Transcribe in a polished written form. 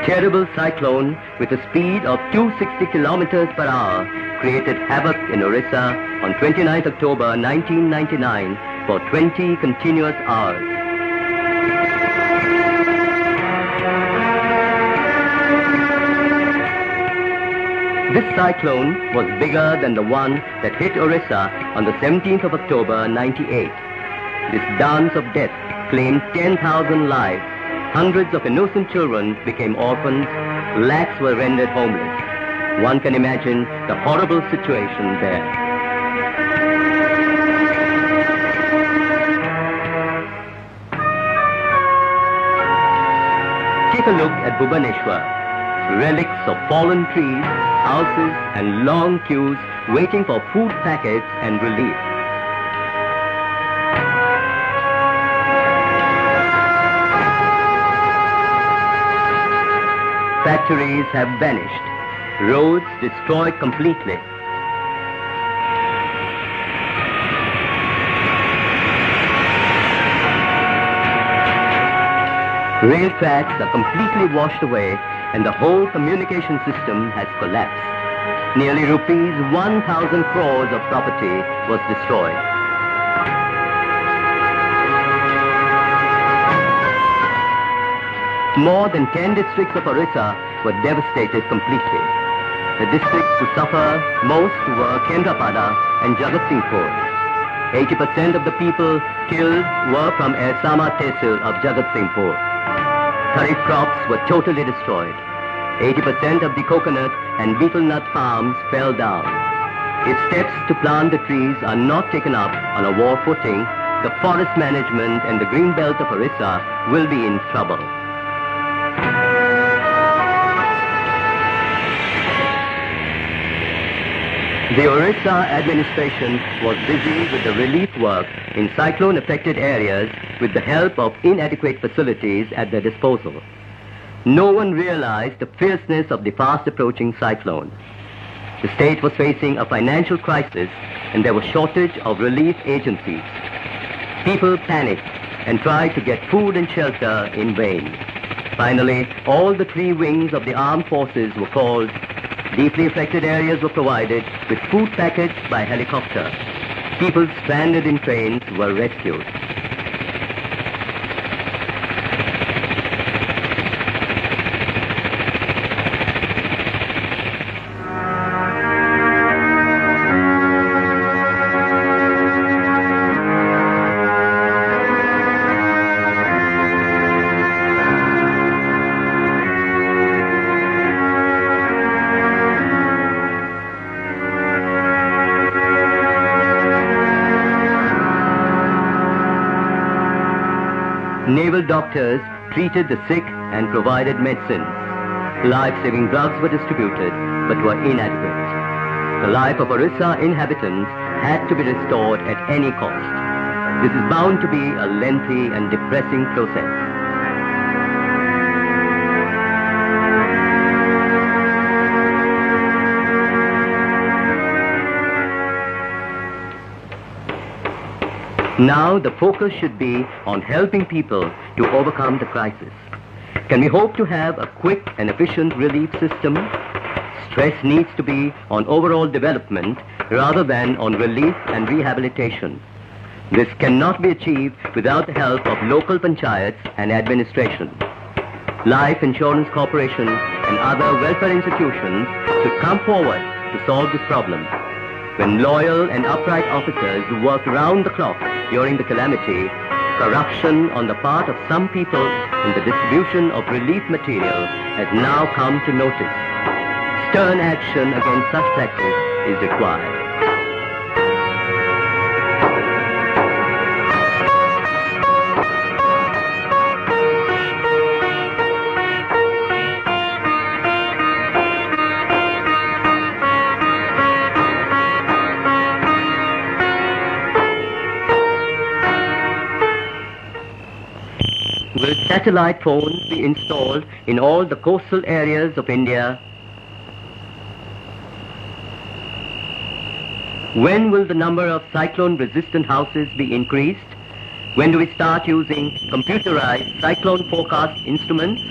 terrible cyclone with a speed of 260 kilometers per hour created havoc in Orissa on 29th October 1999 for 20 continuous hours. This cyclone was bigger than the one that hit Orissa on the 17th of October 98. This dance of death claimed 10,000 lives. Hundreds of innocent children became orphans. Lakhs were rendered homeless. One can imagine the horrible situation there. Take a look at Bhubaneswar. Relics of fallen trees, houses and long queues waiting for food packets and relief. Factories have vanished. Roads destroyed completely. Rail tracks are completely washed away and the whole communication system has collapsed. Nearly rupees 1,000 crores of property was destroyed. More than 10 districts of Orissa were devastated completely. The districts to suffer most were Kendrapada and Jagatsinghpur. 80% of the people killed were from Ersama Tehsil of Jagatsinghpur. Kharif crops were totally destroyed. 80% of the coconut and betel nut farms fell down. If steps to plant the trees are not taken up on a war footing, the forest management and the green belt of Orissa will be in trouble. The Orissa administration was busy with the relief work in cyclone-affected areas with the help of inadequate facilities at their disposal. No one realized the fierceness of the fast-approaching cyclone. The state was facing a financial crisis and there was shortage of relief agencies. People panicked and tried to get food and shelter in vain. Finally, all the three wings of the armed forces were called. Deeply affected areas were provided with food packets by helicopter. People stranded in trains were rescued. Naval doctors treated the sick and provided medicines. Life-saving drugs were distributed but were inadequate. The life of Orissa inhabitants had to be restored at any cost. This is bound to be a lengthy and depressing process. Now the focus should be on helping people to overcome the crisis. Can we hope to have a quick and efficient relief system? Stress needs to be on overall development rather than on relief and rehabilitation. This cannot be achieved without the help of local panchayats and administration. Life Insurance Corporation and other welfare institutions should come forward to solve this problem. When loyal and upright officers work round the clock during the calamity, corruption on the part of some people in the distribution of relief material has now come to notice. Stern action against such practice is required. Will satellite phones be installed in all the coastal areas of India? When will the number of cyclone-resistant houses be increased? When do we start using computerized cyclone forecast instruments?